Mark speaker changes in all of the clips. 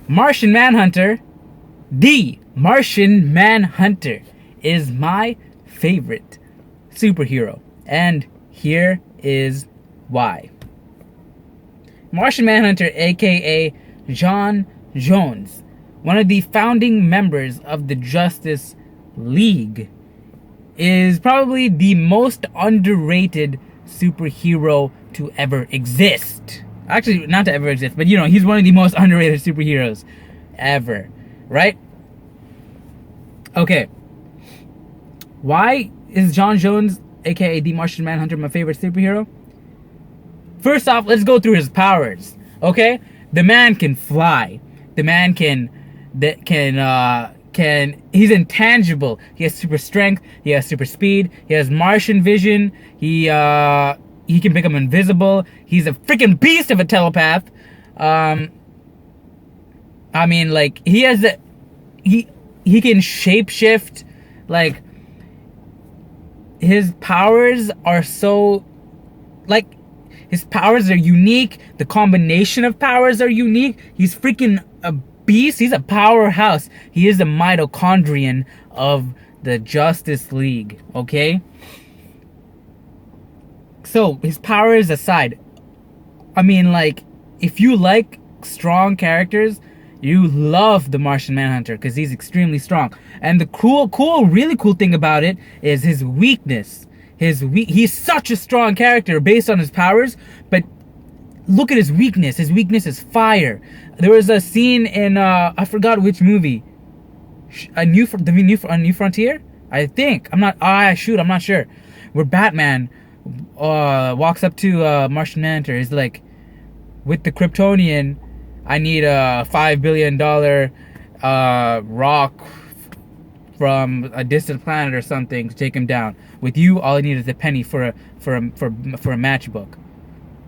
Speaker 1: Martian Manhunter, the Martian Manhunter, is my favorite superhero. And here is why. Martian Manhunter, aka John Jones, one of the founding members of the Justice League, is probably the most underrated superhero to ever exist. Actually, not to ever exist, but he's one of the most underrated superheroes ever, right? Okay. Why is John Jones, aka the Martian Manhunter, my favorite superhero? First off, let's go through his powers, okay? The man can fly. The man he's intangible. He has super strength. He has super speed. He has Martian vision. He can become invisible. He's a freaking beast of a telepath. He can shapeshift. Like, his powers are so, his powers are unique. The combination of powers are unique. He's freaking a beast. He's a powerhouse. He is the mitochondrion of the Justice League, okay? So, his powers aside, if you like strong characters, you love the Martian Manhunter because he's extremely strong. And the really cool thing about it is his weakness. He's such a strong character based on his powers, but look at his weakness. His weakness is fire. There was a scene in I forgot which movie. A New Frontier, I think. I'm not sure. Where Batman walks up to Martian Manhunter. He's like, with the Kryptonian, I need a $5 billion rock from a distant planet or something to take him down. With you, all I need is a penny for a matchbook.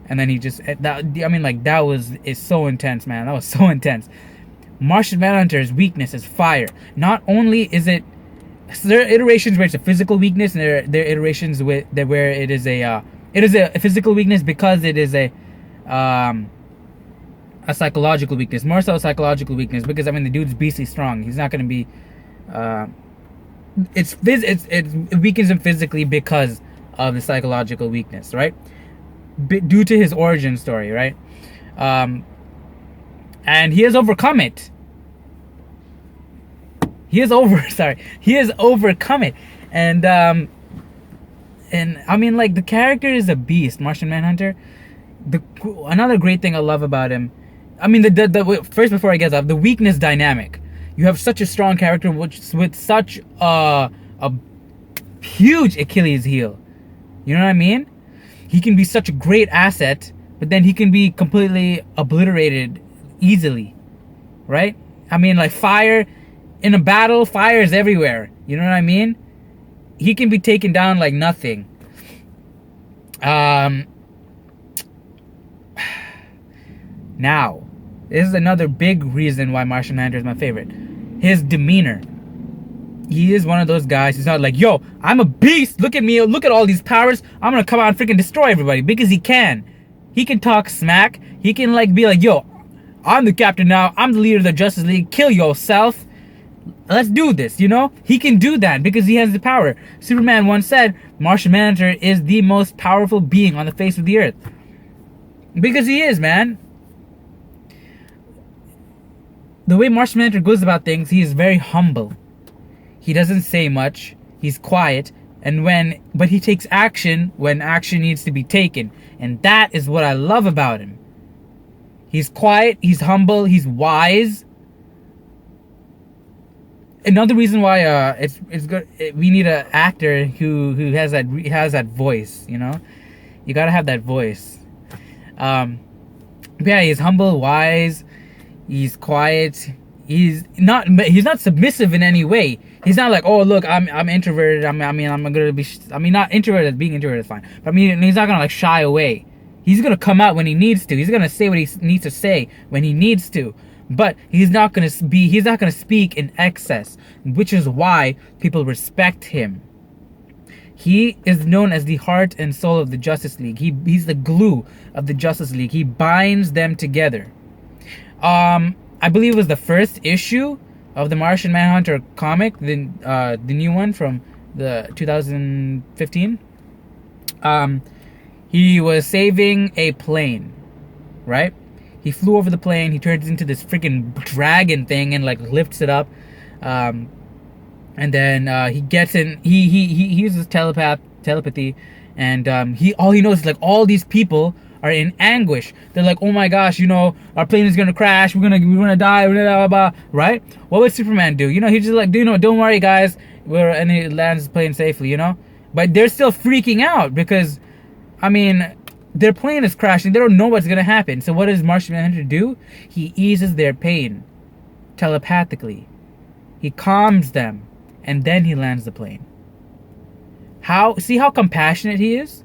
Speaker 1: And then he just it's so intense, man. That was so intense. Martian Manhunter's weakness is fire. Not only is it, so there are iterations where it's a physical weakness, and there are iterations where it is a physical weakness because it is a psychological weakness. More so a psychological weakness because the dude's beastly strong. He's not going to be it weakens him physically because of the psychological weakness, right? Due to his origin story, right? And he has overcome it. He has overcome it. And the character is a beast, Martian Manhunter. Another great thing I love about him, first, before I get off, the weakness dynamic. You have such a strong character with such a huge Achilles heel. You know what I mean? He can be such a great asset, but then he can be completely obliterated easily, right? Fire in a battle, fire is everywhere. You know what I mean? He can be taken down like nothing. Now, this is another big reason why Martian Manhunter is my favorite. His demeanor. He is one of those guys who's not like, yo, I'm a beast, look at me, look at all these powers, I'm gonna come out and freaking destroy everybody, because he can. He can talk smack, he can be like, yo, I'm the captain now, I'm the leader of the Justice League, kill yourself, let's do this, He can do that because he has the power. Superman once said, Martian Manhunter is the most powerful being on the face of the earth. Because he is, man. The way Martian Manhunter goes about things, he is very humble. He doesn't say much. He's quiet, but he takes action when action needs to be taken, and that is what I love about him. He's quiet. He's humble. He's wise. Another reason why it's good. We need an actor who has that voice. You gotta have that voice. Yeah, he's humble, wise. He's quiet. He's not submissive in any way. He's not like, oh look, I'm introverted. I'm gonna be. Not introverted. Being introverted is fine. But he's not gonna shy away. He's gonna come out when he needs to. He's gonna say what he needs to say when he needs to. But he's not gonna speak in excess, which is why people respect him. He is known as the heart and soul of the Justice League. He's the glue of the Justice League. He binds them together. I believe it was the first issue of the Martian Manhunter comic, the new one from the 2015. He was saving a plane, right? He flew over the plane. He turns into this freaking dragon thing and like lifts it up. And then he gets in. He uses telepathy, and all he knows is like all these people are in anguish. They're like, oh my gosh, you know, our plane is gonna crash. We're gonna die. Blah, blah, blah, right? What would Superman do? You know, he's just like, don't worry, guys. And he lands the plane safely. You know, but they're still freaking out because, I mean, their plane is crashing. They don't know what's gonna happen. So what does Martian Manhunter do? He eases their pain telepathically. He calms them, and then he lands the plane. See how compassionate he is?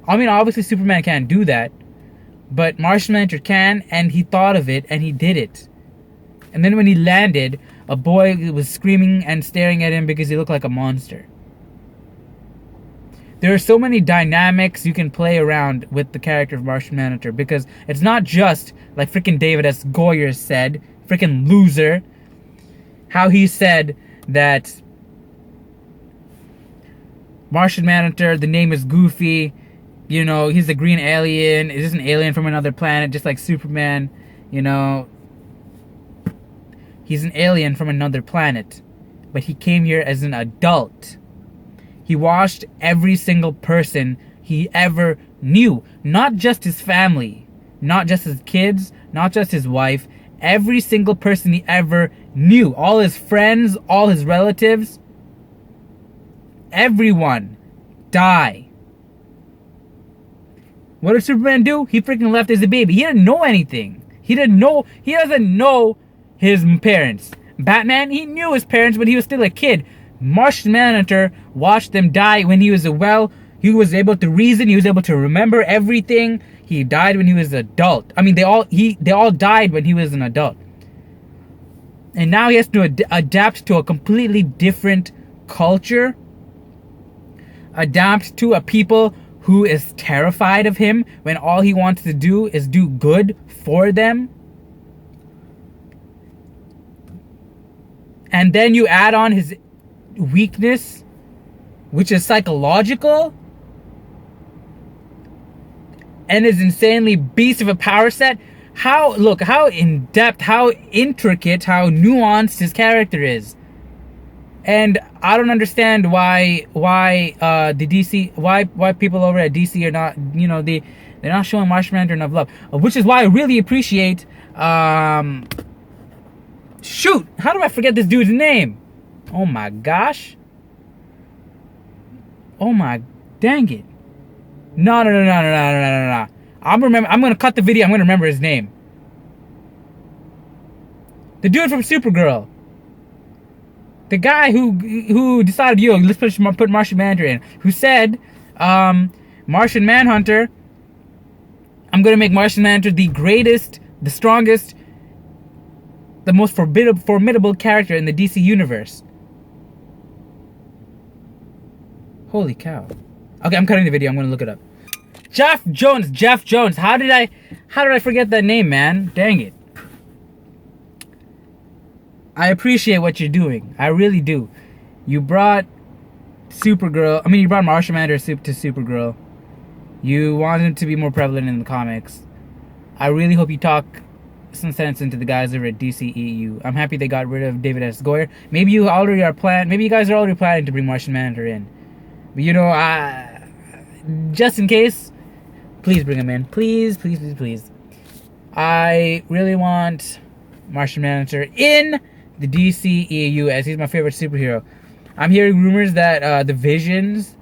Speaker 1: I mean, obviously Superman can't do that, but Martian Manhunter can, and he thought of it, and he did it. And then when he landed, a boy was screaming and staring at him because he looked like a monster. There are so many dynamics you can play around with the character of Martian Manhunter, because it's not just like freaking David S. Goyer said, freaking loser, how he said that Martian Manhunter, the name is goofy, you know, he's a green alien, is just an alien from another planet, just like Superman, you know. He's an alien from another planet, but he came here as an adult. He watched every single person he ever knew, not just his family, not just his kids, not just his wife, every single person he ever knew, all his friends, all his relatives, everyone die. What did Superman do? He freaking left as a baby. He didn't know anything. He doesn't know his parents. Batman, he knew his parents, but he was still a kid. Martian Manhunter watched them die when he was he was able to reason, he was able to remember everything. He died when he was an adult. I mean, they all died when he was an adult. And now he has to adapt to a completely different culture. Adapt to a people who is terrified of him when all he wants to do is do good for them. And then you add on his weakness, which is psychological, and his insanely beast of a power set. How in depth, how intricate, how nuanced his character is. And I don't understand why the DC, why people over at DC are not, you know, they're not showing Martian Manhunter enough love. Which is why I really appreciate shoot, how do I forget this dude's name? Oh my gosh. Oh my dang it. No. I'm gonna cut the video, I'm gonna remember his name. The dude from Supergirl. The guy who decided, yo, let's put Martian Manhunter in. Who said, Martian Manhunter, I'm gonna make Martian Manhunter the greatest, the strongest, the most formidable character in the DC universe. Holy cow. Okay, I'm cutting the video, I'm gonna look it up. Jeff Jones. How did I forget that name, man? Dang it. I appreciate what you're doing. I really do. You brought Supergirl. I mean, you brought Martian Manhunter to Supergirl. You wanted him to be more prevalent in the comics. I really hope you talk some sense into the guys over at DCEU. I'm happy they got rid of David S. Goyer. Maybe you guys are already planning to bring Martian Manhunter in. But you know, just in case, please bring him in. Please. I really want Martian Manhunter in the DCEU, as he's my favorite superhero. I'm hearing rumors that the visions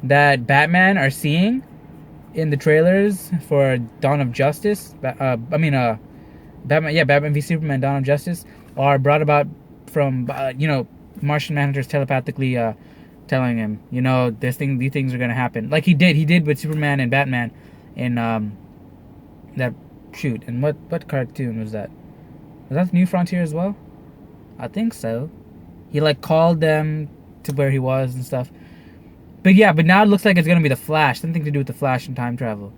Speaker 1: that Batman are seeing in the trailers for Dawn of Justice, Batman v Superman: Dawn of Justice, are brought about from Martian Manhunter's telepathically telling him, you know, these things are gonna happen, like he did with Superman and Batman in that shoot. And what cartoon was that? Was that New Frontier as well? I think so. He like called them to where he was and stuff. But yeah, but now it looks like it's gonna be the Flash. Something to do with the Flash and time travel.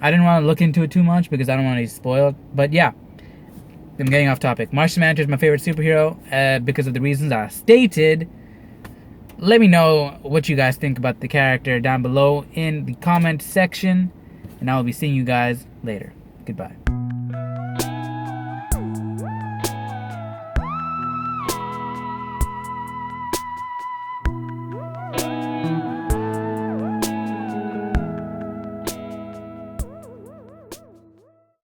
Speaker 1: I didn't want to look into it too much because I don't want to be spoiled. But yeah, I'm getting off topic. Martian Manhunter is my favorite superhero because of the reasons I stated. Let me know what you guys think about the character down below in the comment section. And I will be seeing you guys later. Goodbye.